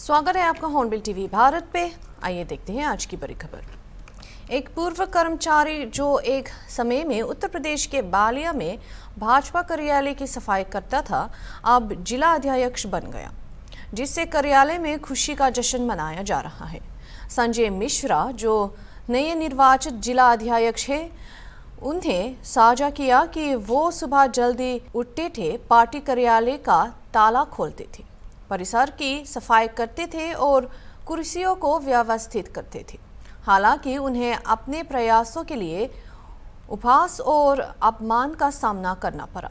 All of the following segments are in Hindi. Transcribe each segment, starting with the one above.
स्वागत है आपका हॉर्नबिल टीवी भारत पे। आइए देखते हैं आज की बड़ी खबर। एक पूर्व कर्मचारी जो एक समय में उत्तर प्रदेश के बालिया में भाजपा कार्यालय की सफाई करता था, अब जिला अध्यक्ष बन गया, जिससे कार्यालय में खुशी का जश्न मनाया जा रहा है। संजय मिश्रा जो नए निर्वाचित जिला अध्यक्ष है, उन्हें साझा किया कि वो सुबह जल्दी उठते थे, पार्टी कार्यालय का ताला खोलते थे, परिसर की सफाई करते थे और कुर्सियों को व्यवस्थित करते थे। हालांकि उन्हें अपने प्रयासों के लिए उपहास और अपमान का सामना करना पड़ा।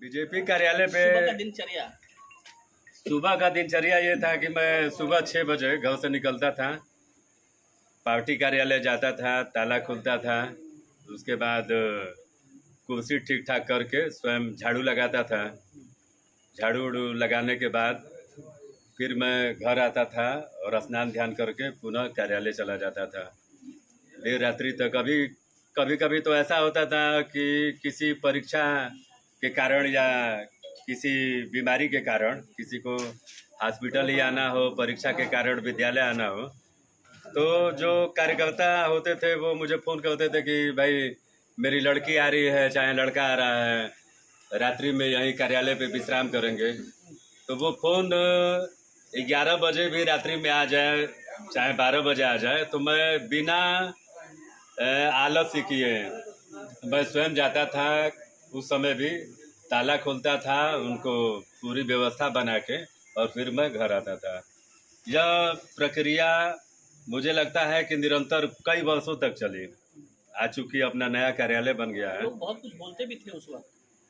बीजेपी कार्यालय पे सुबह का दिनचर्या ये था कि मैं सुबह 6 बजे घर से निकलता था, पार्टी कार्यालय जाता था, ताला खुलता था, उसके बाद कुर्सी ठीक ठाक करके स्वयं झाड़ू लगाता था। झाड़ू लगाने के बाद फिर मैं घर आता था और स्नान ध्यान करके पुनः कार्यालय चला जाता था देर रात्रि तक। कभी कभी तो ऐसा होता था कि किसी परीक्षा के कारण या किसी बीमारी के कारण किसी को हॉस्पिटल ही आना हो, परीक्षा के कारण विद्यालय आना हो, तो जो कार्यकर्ता होते थे वो मुझे फ़ोन करते थे कि भाई मेरी लड़की आ रही है, चाहे लड़का आ रहा है, रात्रि में यहीं कार्यालय पे विश्राम करेंगे। तो वो फ़ोन 11 बजे भी रात्रि में आ जाए, चाहे 12 बजे आ जाए, तो मैं बिना आलस्य किए मैं स्वयं जाता था। उस समय भी ताला खोलता था, उनको पूरी व्यवस्था बना के, और फिर मैं घर आता था। यह प्रक्रिया मुझे लगता है कि निरंतर कई वर्षों तक चली। आज चूँकि अपना नया कार्यालय बन गया है। लोग बहुत कुछ बोलते भी थे उस वक्त।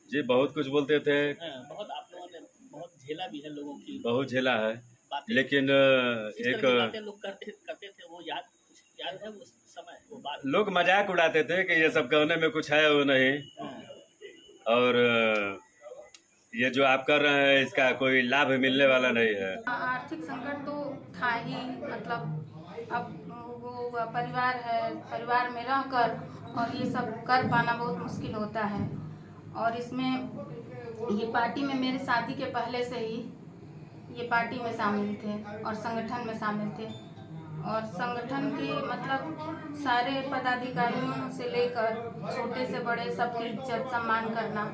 जी, बहुत कुछ बोलते थे। बहुत आप लोगों ने बहुत झेला भी है, लोगों की बहुत झेला है, लेकिन एक लोग करते थे, वो याद है वो समय, वो बात। लोग मजाक उड़ाते थे कि ये सब कहने में कुछ है वो नहीं, और ये जो आप कर रहे हैं इसका कोई लाभ मिलने वाला नहीं है। आर्थिक संकट तो था ही, मतलब अब वो परिवार है, परिवार में रहकर और ये सब कर पाना बहुत मुश्किल होता है। और इसमें ये पार्टी में मेरे शादी के पहले से ही ये पार्टी में शामिल थे और संगठन में शामिल थे, और संगठन के मतलब सारे पदाधिकारियों से लेकर छोटे से बड़े सबकी इज्जत सम्मान करना,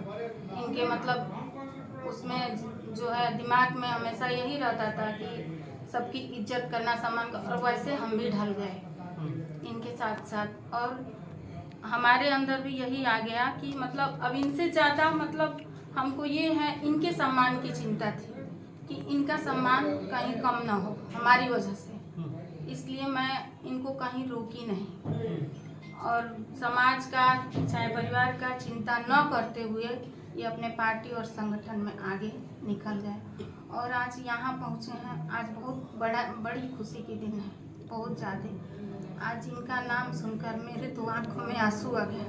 इनके मतलब उसमें जो है दिमाग में हमेशा यही रहता था कि सबकी इज्जत करना, सम्मान करना, और वैसे हम भी ढल गए इनके साथ साथ। और हमारे अंदर भी यही आ गया कि मतलब अब इनसे ज़्यादा मतलब हमको ये है, इनके सम्मान की चिंता थी कि इनका सम्मान कहीं कम ना हो हमारी वजह से, इसलिए मैं इनको कहीं रोकी नहीं। और समाज का चाहे परिवार का चिंता न करते हुए ये अपने पार्टी और संगठन में आगे निकल गए और आज यहाँ पहुँचे हैं। आज बहुत बड़ी खुशी की दिन है, बहुत ज़्यादा। आज इनका नाम सुनकर मेरे तो आँखों में आंसू आ गए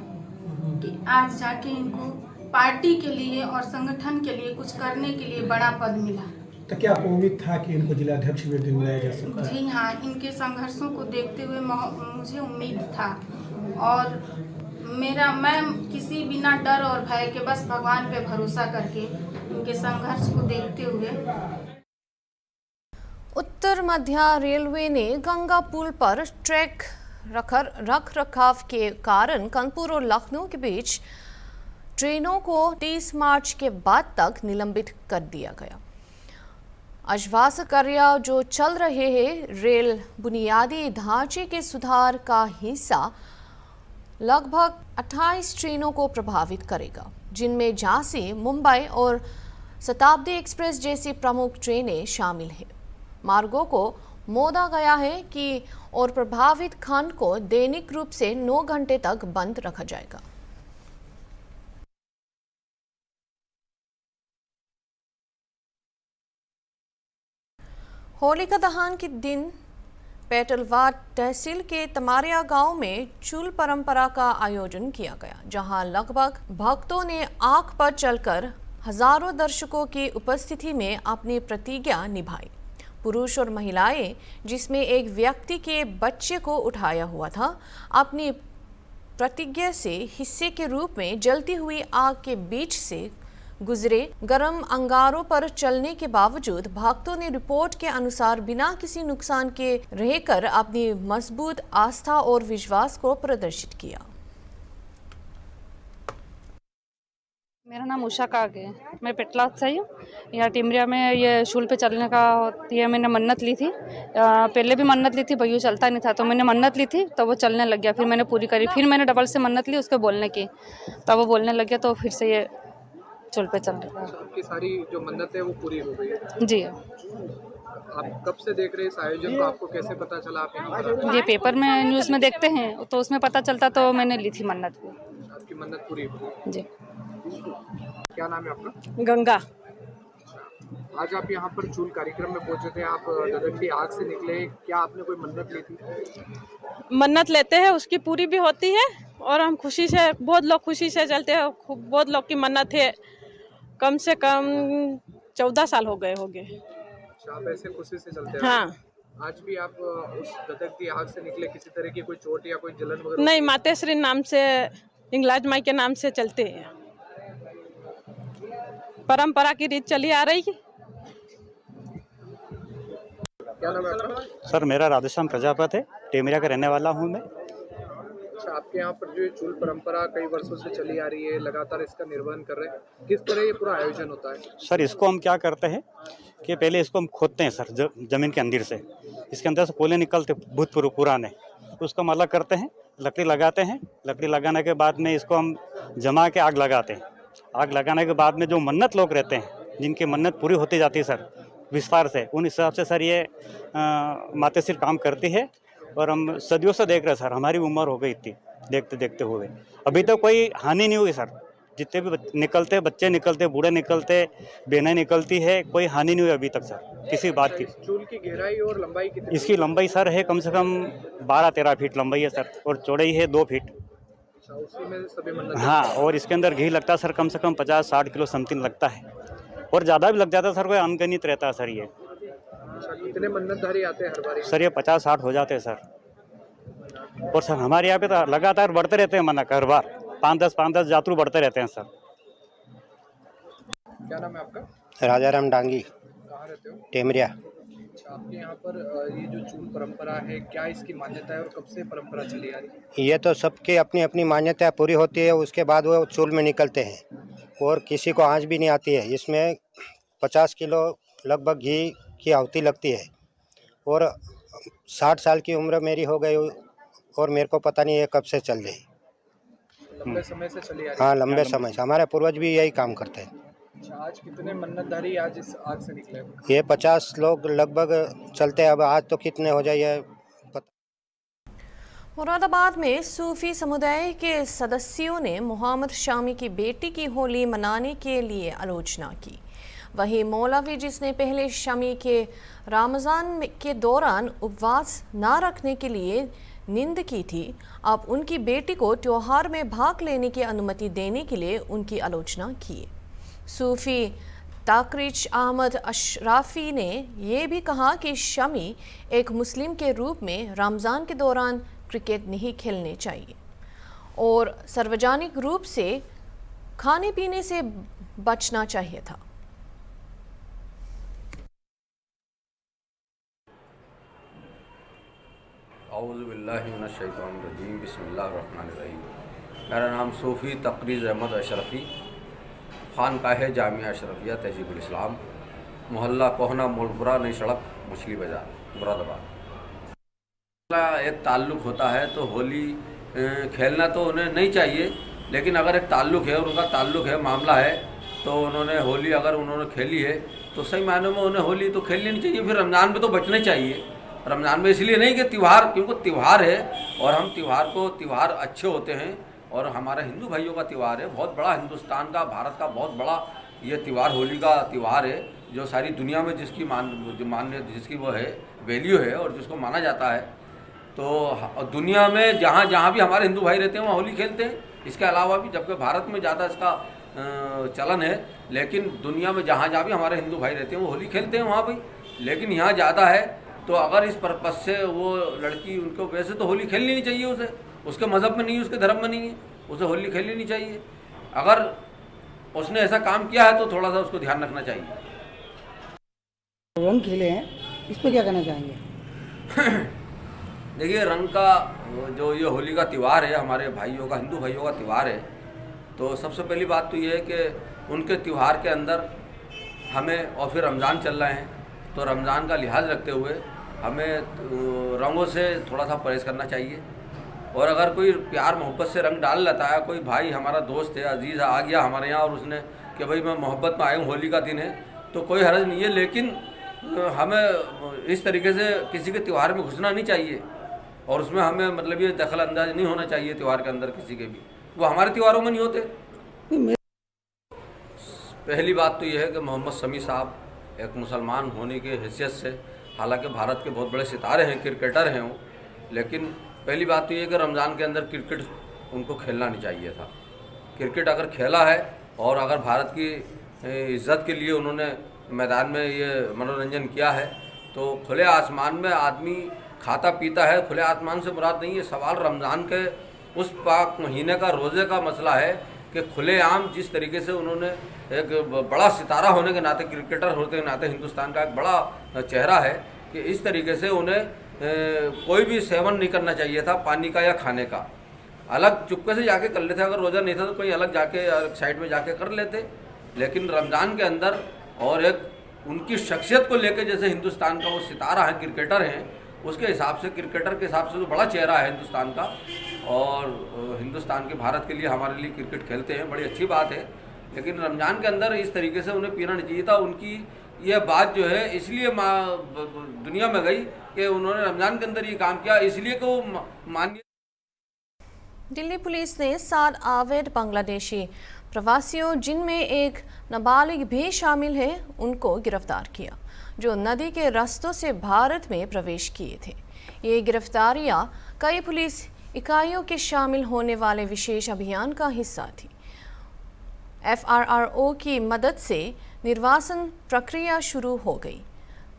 कि आज जाके इनको पार्टी के लिए और संगठन के लिए कुछ करने के लिए बड़ा पद मिला। तो क्या आपको उम्मीद था कि इनको जिलाध्यक्ष भी दिलाया जा सकता है? जी हाँ, इनके संघर्षों को देखते हुए मुझे उम्मीद था, और मैं किसी बिना डर और भय के बस भगवान पे भरोसा करके इनके संघर्ष को देखते हुए। उत्तर मध्य रेलवे ने गंगा पुल पर ट्रैक रख रखाव के कारण कानपुर और लखनऊ के बीच ट्रेनों को 30 मार्च के बाद तक निलंबित कर दिया गया। आश्वासन कार्य जो चल रहे हैं, रेल बुनियादी ढांचे के सुधार का हिस्सा लगभग 28 ट्रेनों को प्रभावित करेगा, जिनमें झांसी, मुंबई और शताब्दी एक्सप्रेस जैसी प्रमुख ट्रेनें शामिल हैं। मार्गों को मोड़ा गया है कि और प्रभावित खंड को दैनिक रूप से 9 घंटे तक बंद रखा जाएगा। होलिका दहन के दिन पेटलवार तहसील के तमारिया गांव में चूल परंपरा का आयोजन किया गया, जहां लगभग भक्तों ने आग पर चलकर हजारों दर्शकों की उपस्थिति में अपनी प्रतिज्ञा निभाई। पुरुष और महिलाएं, जिसमें एक व्यक्ति के बच्चे को उठाया हुआ था, अपनी प्रतिज्ञा से हिस्से के रूप में जलती हुई आग के बीच से गुजरे गर्म अंगारों पर चलने के बावजूद भक्तों ने रिपोर्ट के अनुसार बिना किसी नुकसान के रहकर अपनी मजबूत आस्था और विश्वास को प्रदर्शित किया। मेरा नाम उषा काग है, मैं पेटलाद से हूँ। यहाँ टिमरिया में ये शूल पे चलने का होती है, मैंने मन्नत ली थी। पहले भी मन्नत ली थी, भैया चलता नहीं था तो मैंने मन्नत ली थी, तो वो चलने लग गया। फिर मैंने पूरी करी, फिर मैंने डबल से मन्नत ली उसके बोलने की, तब वो बोलने लग गया, तो फिर से ये शूल पे चल रहा है। आपकी सारी जो मन्नत है वो पूरी हो गई है? जी। आप कब से देख रहे हैं इस आयोजन को? आपको कैसे पता चला आप यहाँ पर? ये पेपर में न्यूज़ में देखते हैं तो उसमें पता चलता, तो मैंने ली थी मन्नत भी। आपकी मन्नत पूरी हो गई? जी। क्या नाम है आपका? गंगा। आज आप यहाँ पर चूल कार्यक्रम में पहुंचे थे, आप धधकती आग से निकले, क्या आपने कोई मन्नत ली थी? मन्नत लेते हैं उसकी पूरी भी होती है और हम खुशी से, बहुत लोग खुशी से चलते हैं। बहुत लोग की मन्नत है, कम से कम 14 साल हो गए होंगे। अच्छा, आप ऐसे खुशी से चलते हैं? हाँ। आज भी आप उस धधकती आग से निकले, किसी तरह की कोई चोट या कोई जलन वगैरह? नहीं, मातेश्वरी नाम से, इंगलाज माई के नाम से चलते हैं। परंपरा की रीत चली आ रही है। क्या नाम है आपका? सर, मेरा राधेश्याम प्रजापति है, टेमरिया का रहने वाला हूँ मैं। अच्छा, आपके यहाँ पर जो ये चूल परंपरा कई वर्षों से चली आ रही है, लगातार इसका निर्वहन कर रहे हैं, किस तरह ये पूरा आयोजन होता है? सर, इसको हम क्या करते हैं कि पहले इसको हम खोदते हैं सर, जमीन के अंदर से। इसके अंदर से कोयले निकलते भूतपूर्व पुराने, उसको हम अलग करते हैं, लकड़ी लगाते हैं। लकड़ी लगाने के बाद में इसको हम जमा के आग लगाते हैं। आग लगाने के बाद में जो मन्नत लोग रहते हैं, जिनकी मन्नत पूरी होती जाती है सर विस्तार से, उन हिसाब से सर ये मातेश्वरी काम करती है। और हम सदियों से देख रहे हैं सर, हमारी उम्र हो गई इतनी देखते देखते हुए, अभी तक कोई हानि नहीं हुई सर। जितने भी निकलते, बच्चे निकलते, बूढ़े निकलते, बहनें निकलती है, कोई हानि नहीं हुई अभी तक सर किसी बात की। चूल की गहराई और लंबाई कितनी? इसकी लंबाई सर है कम से कम 12-13 फीट लंबाई है सर, और चौड़ाई है 2 फीट। अच्छा, उसी में सभी मन्नत? हाँ, और इसके अंदर घी लगता है सर, कम से कम 50-60 किलो समथिंग लगता है, और ज़्यादा भी लग जाता है सर, कोई अनगिनत रहता है सर ये। अच्छा, कितने मन्नतधारी आते हैं हर बार? सर ये 50-60 हो जाते हैं सर। और सर हमारे यहाँ पे तो लगातार बढ़ते रहते हैं मन्नत, हर बार 5-10 यात्रु बढ़ते रहते हैं सर। क्या नाम है आपका? राजाराम डांगी, कहाँ रहते हो? टेमरिया। अच्छा, आपके यहाँ पर ये जो चूल परंपरा है, क्या इसकी मान्यता है और कब से परंपरा चली आ रही है? ये तो सबकी अपनी अपनी मान्यता पूरी होती है, उसके बाद वो चूल में निकलते हैं और किसी को आँच भी नहीं आती है। इसमें 50 किलो लगभग घी की आहुति लगती है, और 60 साल की उम्र मेरी हो गई और मेरे को पता नहीं ये कब से चल रही। लंबे समय से चली आ रही है? हाँ, लंबे समय से, हमारे पूर्वज भी यही काम करते हैं। अच्छा, आज कितने मन्नतधारी आज इस आग से निकले? ये 50 लोग लगभग चलते हैं, अब आज तो कितने हो जाए मुरादाबाद में सूफी समुदाय के सदस्यों ने मोहम्मद शामी की बेटी की होली मनाने के लिए आलोचना की। वहीं मौलवी जिसने पहले शमी के रमज़ान के दौरान उपवास न रखने के लिए निंद की थी, अब उनकी बेटी को त्योहार में भाग लेने की अनुमति देने के लिए उनकी आलोचना की। सूफी ताकरीच अहमद अशराफी ने यह भी कहा कि शमी एक मुस्लिम के रूप में रमज़ान के दौरान क्रिकेट नहीं खेलने चाहिए और सार्वजनिक रूप से खाने पीने से बचना चाहिए था। औज़ुबिल्लाहिमिनश्शैतानिर्रजीम, बिस्मिल्लाहिर्रहमानिर्रहीम। मेरा नाम सूफ़ी तक़रीज़ अहमद अशरफ़ी, ख़ानक़ाह जामिया अशरफिया तहज़ीबुल इस्लाम, मोहल्ला कोहना मोलपुरा, नई सड़क, मछली बाज़ार, मुरादाबाद। एक ताल्लुक़ होता है तो होली खेलना तो उन्हें नहीं चाहिए, लेकिन अगर एक ताल्लुक़ है, उनका ताल्लुक़ है, मामला है, तो उन्होंने होली अगर उन्होंने खेली है तो सही मायनों में उन्हें होली तो खेल लेनी चाहिए। फिर रमज़ान में तो बचना चाहिए। रमज़ान में इसलिए नहीं कि त्यौहार, क्योंकि त्यौहार है और हम त्यौहार अच्छे होते हैं, और हमारा हिंदू भाइयों का त्यौहार है, बहुत बड़ा, हिंदुस्तान का, भारत का बहुत बड़ा ये त्यौहार होली का त्यौहार है, जो सारी दुनिया में जिसकी वो है वैल्यू है और जिसको माना जाता है। तो दुनिया में जहाँ जहाँ भी हमारे हिंदू भाई रहते हैं वहाँ होली खेलते हैं। इसके अलावा भी, जबकि भारत में ज़्यादा इसका चलन है, लेकिन दुनिया में जहाँ जहाँ भी हमारे हिंदू भाई रहते हैं वो होली खेलते हैं वहाँ भी, लेकिन यहाँ ज़्यादा है। तो अगर इस पर्पज़ से वो लड़की, उनको वैसे तो होली खेलनी नहीं चाहिए, उसे उसके मज़हब में नहीं है, उसके धर्म में नहीं है, उसे होली खेलनी नहीं चाहिए। अगर उसने ऐसा काम किया है तो थोड़ा सा उसको ध्यान रखना चाहिए। रंग खेले हैं, इस पर क्या कहना चाहेंगे? देखिए, रंग का जो ये होली का त्यौहार है, हमारे भाइयों का, हिंदू भाइयों का त्यौहार है, तो सबसे पहली बात तो ये है कि उनके त्यौहार के अंदर हमें, और फिर रमज़ान चल रहे हैं, तो रमज़ान का लिहाज रखते हुए हमें रंगों से थोड़ा सा परहेज़ करना चाहिए। और अगर कोई प्यार मोहब्बत से रंग डाल लेता है, कोई भाई हमारा दोस्त है, अजीज़ आ गया हमारे यहाँ और उसने कि भाई मैं मोहब्बत में आया हूँ, होली का दिन है, तो कोई हर्ज नहीं है, लेकिन हमें इस तरीके से किसी के त्यौहार में घुसना नहीं चाहिए और उसमें हमें मतलब ये दखल अंदाज नहीं होना चाहिए त्यौहार के अंदर किसी के भी, वो हमारे त्योहारों में नहीं होते। पहली बात तो यह है कि मोहम्मद शमी साहब एक मुसलमान होने के हैसियत से, हालांकि भारत के बहुत बड़े सितारे हैं, क्रिकेटर हैं वो, लेकिन पहली बात तो ये है कि रमज़ान के अंदर क्रिकेट उनको खेलना नहीं चाहिए था। क्रिकेट अगर खेला है और अगर भारत की इज़्ज़त के लिए उन्होंने मैदान में ये मनोरंजन किया है, तो खुले आसमान में आदमी खाता पीता है, खुले आसमान से मुराद नहीं है, सवाल रमज़ान के उस पाक महीने का रोज़े का मसला है कि खुलेआम जिस तरीके से उन्होंने एक बड़ा सितारा होने के नाते, क्रिकेटर होने के नाते, हिंदुस्तान का एक बड़ा चेहरा है, कि इस तरीके से उन्हें कोई भी सेवन नहीं करना चाहिए था पानी का या खाने का। अलग चुपके से जाके कर लेते, अगर रोज़ा नहीं था तो कोई अलग जाके साइड में जाके कर लेते, लेकिन रमज़ान के अंदर और एक उनकी शख्सियत को लेकर, जैसे हिंदुस्तान का वो सितारा है, क्रिकेटर हैं, उसके हिसाब से, क्रिकेटर के हिसाब से तो बड़ा चेहरा है हिंदुस्तान का, और हिंदुस्तान के, भारत के लिए, हमारे लिए क्रिकेट खेलते हैं, बड़ी अच्छी बात है, लेकिन रमज़ान के अंदर इस तरीके से उन्हें पीना नहीं चाहिए था। उनकी ये बात जो है इसलिए दुनिया में गई कि उन्होंने रमज़ान के अंदर ये काम किया, इसलिए कि वो मान्य। दिल्ली पुलिस ने 7 अवैध बांग्लादेशी प्रवासियों, जिनमें एक नाबालिग भी शामिल है, उनको गिरफ्तार किया, जो नदी के रास्तों से भारत में प्रवेश किए थे। ये गिरफ्तारियां कई पुलिस इकाइयों के शामिल होने वाले विशेष अभियान का हिस्सा थी। FRRO की मदद से निर्वासन प्रक्रिया शुरू हो गई,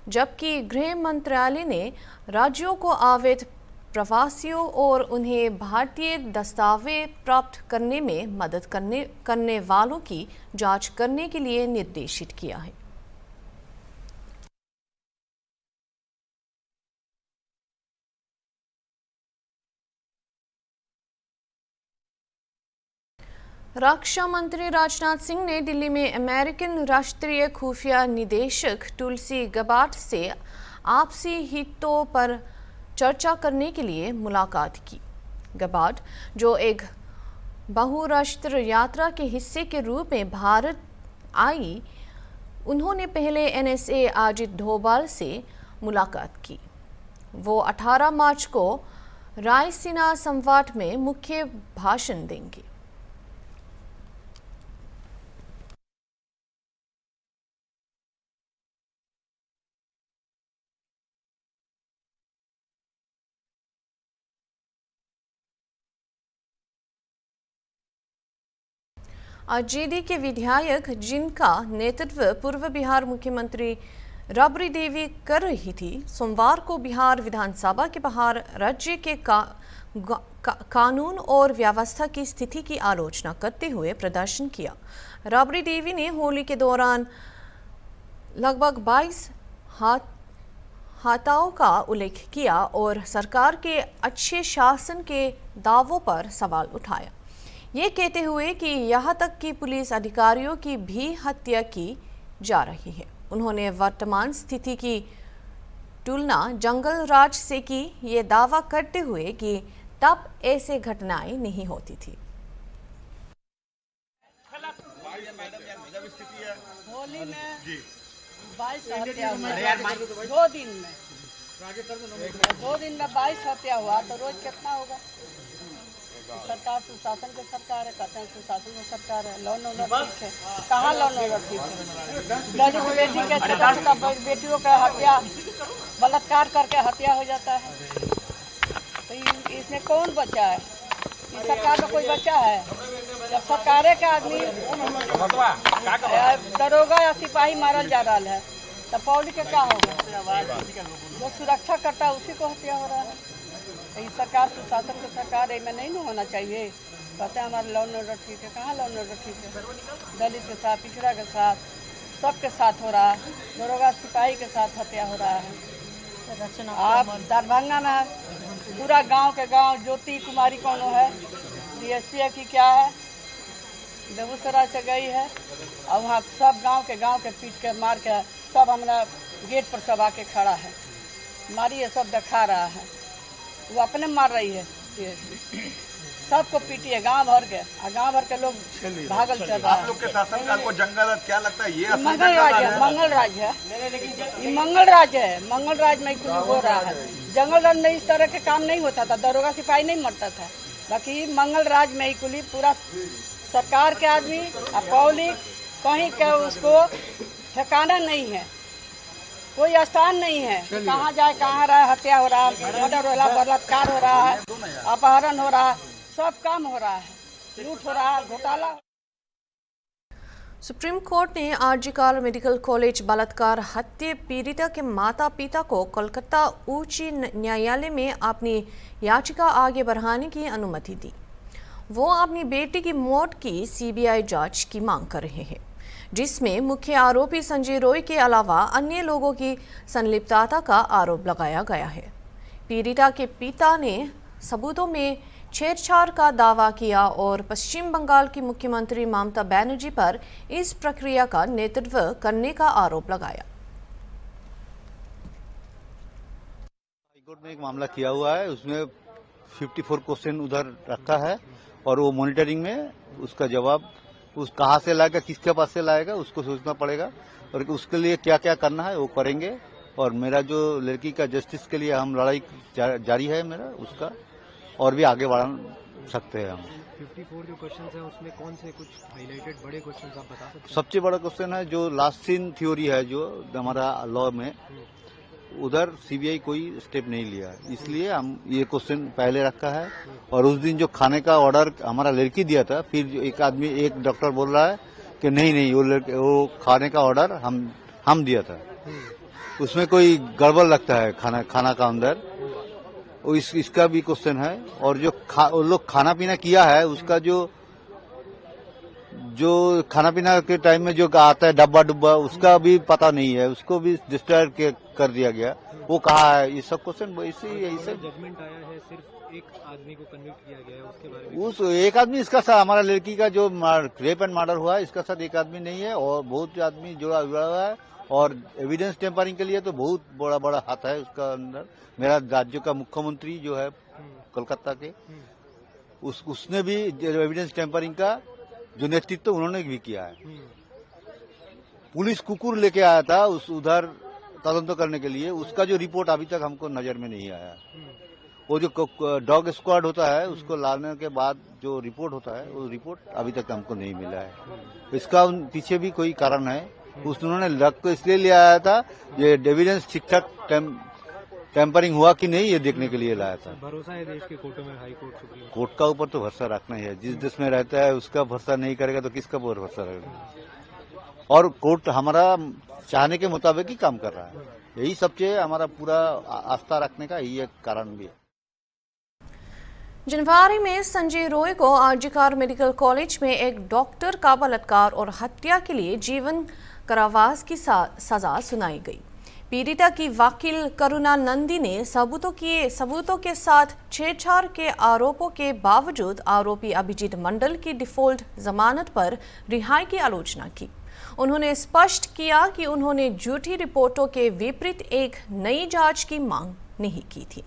जबकि गृह मंत्रालय ने राज्यों को अवैध प्रवासियों और उन्हें भारतीय दस्तावेज प्राप्त करने में मदद करने वालों की जांच करने के लिए निर्देशित किया है। रक्षा मंत्री राजनाथ सिंह ने दिल्ली में अमेरिकन राष्ट्रीय खुफिया निदेशक तुलसी गबार्ड से आपसी हितों पर चर्चा करने के लिए मुलाकात की। गबार्ड, जो एक बहुराष्ट्र यात्रा के हिस्से के रूप में भारत आई, उन्होंने पहले NSA अजित डोभाल से मुलाकात की। वो 18 मार्च को रायसीना संवाद में मुख्य भाषण देंगे। आरजेडी के विधायक, जिनका नेतृत्व पूर्व बिहार मुख्यमंत्री राबड़ी देवी कर रही थी, सोमवार को बिहार विधानसभा के बाहर राज्य के कानून और व्यवस्था की स्थिति की आलोचना करते हुए प्रदर्शन किया। राबड़ी देवी ने होली के दौरान लगभग 22 हत्याओं का उल्लेख किया और सरकार के अच्छे शासन के दावों पर सवाल उठाया, ये कहते हुए कि यहाँ तक कि पुलिस अधिकारियों की भी हत्या की जा रही है। उन्होंने वर्तमान स्थिति की तुलना जंगल राज से की, ये दावा करते हुए कि तब ऐसे घटनाएं नहीं होती थी। होली में 22 हत्या हुआ, 2 दिन में 22 हत्या हुआ, तो रोज कितना होगा? सरकार सुशासन की सरकार है, कहते हैं सुशासन की सरकार है, लॉ एंड ऑर्डर ठीक है, कहाँ लॉ एंड ऑर्डर ठीक है? दलित बेटी के छोटा बेटियों का हत्या, बलात्कार करके हत्या हो जाता है, तो इसमें कौन बचा है? इस सरकार में कोई बचा है? जब सरकारें का आदमी दरोगा या सिपाही मारल जा रहा है, तब पब्लिक का क्या होगा? जो सुरक्षा करता है उसी को हत्या हो रहा है। इस सरकार सुशासन की सरकार में नहीं ना होना चाहिए। कहते हैं हमारा लॉ एंड ऑर्डर ठीक है। कहाँ लॉ एंड ऑर्डर ठीक है? दलित के साथ, पिछड़ा के साथ, सबके साथ हो रहा है। दरोगा सिपाही के साथ हत्या हो रहा है। आप दरभंगा में पूरा गांव के गांव ज्योति कुमारी कौन है, DSP है कि क्या है, बेगूसराय से गई है और वहाँ सब गांव के पीट के मार के सब हमारा गेट पर सब आके खड़ा है, मारी है, सब दिखा रहा है। वो अपने मार रही है DSP, सबको पीटी है गांव भर के, और गांव भर के लोग भागल चल रहा है। आप लोग के शासनकाल को जंगल क्या लगता है? ये मंगल राज है, मंगल राज है, ये मंगल राज है। मंगल राज में कुछ हो रहा है। जंगल राज में इस तरह के काम नहीं होता था, दरोगा सिपाही नहीं मरता था। बाकी मंगल राज में ही कुली पूरा सरकार के आदमी पब्लिक कहीं का उसको ठिकाना नहीं है, कोई स्थान नहीं है। कहाँ जाए, कहाँ रहा, हत्या हो रहा है, मर्डर हो रहा है, बलात्कार हो रहा है, अपहरण हो रहा है, सब काम हो रहा है, लूट हो रहा है, घोटाला। सुप्रीम कोर्ट ने आरजीकर मेडिकल कॉलेज बलात्कार हत्या पीड़िता के माता पिता को कोलकाता उच्च न्यायालय में अपनी याचिका आगे बढ़ाने की अनुमति दी। वो अपनी बेटी की मौत की CBI जांच की मांग कर रहे हैं, जिसमें मुख्य आरोपी संजय रॉय के अलावा अन्य लोगों की संलिप्तता का आरोप लगाया गया है। पीड़िता के पिता ने सबूतों में छेड़छाड़ का दावा किया और पश्चिम बंगाल की मुख्यमंत्री ममता बनर्जी पर इस प्रक्रिया का नेतृत्व करने का आरोप लगाया। हाईकोर्ट में एक मामला किया हुआ है, उसमें 54 क्वेश्चन उधर रखा है और वो मॉनिटरिंग में उसका जवाब उस कहाँ से लाएगा, किसके पास से लाएगा, उसको सोचना पड़ेगा और उसके लिए क्या क्या करना है वो करेंगे। और मेरा जो लड़की का जस्टिस के लिए हम लड़ाई जारी है मेरा, उसका और भी आगे बढ़ा सकते हैं हम। 54 जो क्वेश्चन है उसमें कौन से कुछ हाईलाइटेड बड़े क्वेश्चन आप बता सकते हैं? सबसे बड़ा क्वेश्चन है जो लास्ट सीन थ्योरी है जो हमारा लॉ में, उधर CBI कोई स्टेप नहीं लिया, इसलिए हम ये क्वेश्चन पहले रखा है। और उस दिन जो खाने का ऑर्डर हमारा लड़की दिया था, फिर एक डॉक्टर बोल रहा है कि नहीं वो खाने का ऑर्डर हम दिया था, उसमें कोई गड़बड़ लगता है खाना का अंदर, इसका भी क्वेश्चन है। और जो लोग खाना पीना किया है उसका जो खाना पीना के टाइम में जो आता है डब्बा उसका भी पता नहीं है, उसको भी डिस्ट्रॉय कर दिया गया, वो कहाँ है, ये सब क्वेश्चन यही सब। जजमेंट आया है, सिर्फ एक आदमी को कन्विक्ट किया गया है, उसके बारे में उस एक आदमी इसका साथ हमारा लड़की का जो रेप एंड मर्डर हुआ है इसका साथ एक आदमी नहीं है और बहुत आदमी जुड़ा हुआ है। और एविडेंस टेम्परिंग के लिए तो बहुत बड़ा हाथ है उसका अंदर। मेरा राज्य का मुख्यमंत्री जो है कोलकाता के, उसने भी एविडेंस टेम्परिंग का जो नेतृत्व उन्होंने भी किया है। पुलिस कुकुर लेके आया था उधर तदंत करने के लिए, उसका जो रिपोर्ट अभी तक हमको नजर में नहीं आया। वो जो डॉग स्क्वाड होता है उसको लाने के बाद जो रिपोर्ट होता है वो रिपोर्ट अभी तक हमको नहीं मिला है। इसका पीछे भी कोई कारण है, उन्होंने लग को इसलिए ले आया था ये एविडेंस ठीक ठाक टेम्परिंग हुआ कि नहीं ये देखने के लिए लाया था। भरोसा है देश के कोर्टों में, हाई कोर्ट, सुप्रीम कोर्ट का ऊपर तो भरोसा रखना ही है। जिस देश में रहता है उसका भरोसा नहीं करेगा तो किसका भरोसा रहेगा। और कोर्ट हमारा चाहने के मुताबिक ही काम कर रहा है, यही सबसे हमारा पूरा आस्था रखने का यही एक कारण भी है। जनवरी में संजय रॉय को आरजीकर मेडिकल कॉलेज में एक डॉक्टर का बलात्कार और हत्या के लिए जीवन कारावास की सजा सुनाई गई। पीड़िता की वकील करुणा नंदी ने सबूतों के साथ छेड़छाड़ के आरोपों के बावजूद आरोपी अभिजीत मंडल की डिफॉल्ट जमानत पर रिहाई की आलोचना की। उन्होंने स्पष्ट किया कि उन्होंने झूठी रिपोर्टों के विपरीत एक नई जांच की मांग नहीं की थी।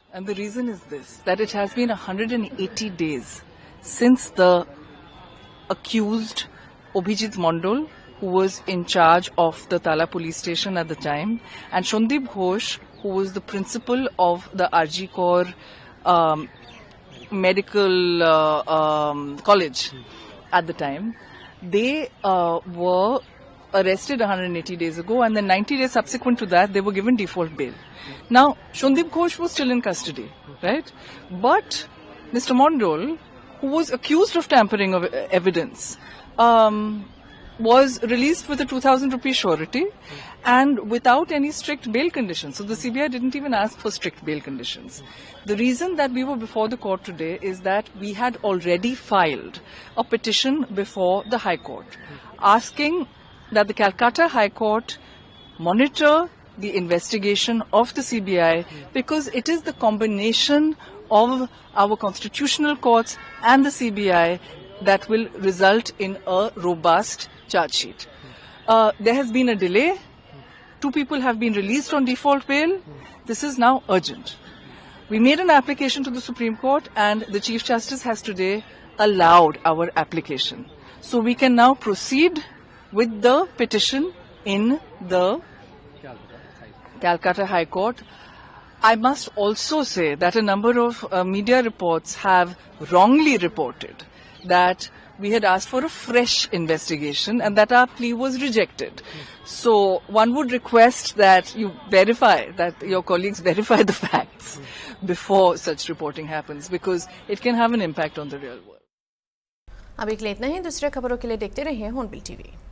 And the reason is this, that it has been 180 days since the accused Abhijit Mandal, who was in charge of the Tala police station at the time, and Shondeep Ghosh, who was the principal of the RG-Kor medical college at the time, they were arrested 180 days ago, and then 90 days subsequent to that, they were given default bail. Now, Shondeep Ghosh was still in custody, right? But Mr. Mandal, who was accused of tampering of evidence, was released with a 2,000 rupee surety and without any strict bail conditions. So the CBI didn't even ask for strict bail conditions. The reason that we were before the court today is that we had already filed a petition before the High Court asking that the Calcutta High Court monitor the investigation of the CBI, because it is the combination of our constitutional courts and the CBI that will result in a robust charge sheet. There has been a delay. 2 people have been released on default bail. This is now urgent. We made an application to the Supreme Court and the Chief Justice has today allowed our application. So we can now proceed with the petition in the Calcutta High Court. I must also say that a number of media reports have wrongly reported that we had asked for a fresh investigation and that our plea was rejected. So one would request that you verify, that your colleagues verify the facts before such reporting happens, because it can have an impact on the real world. अभी के लिए इतना ही। दूसरे खबरों के लिए देखते रहिए हॉर्नबिल टीवी।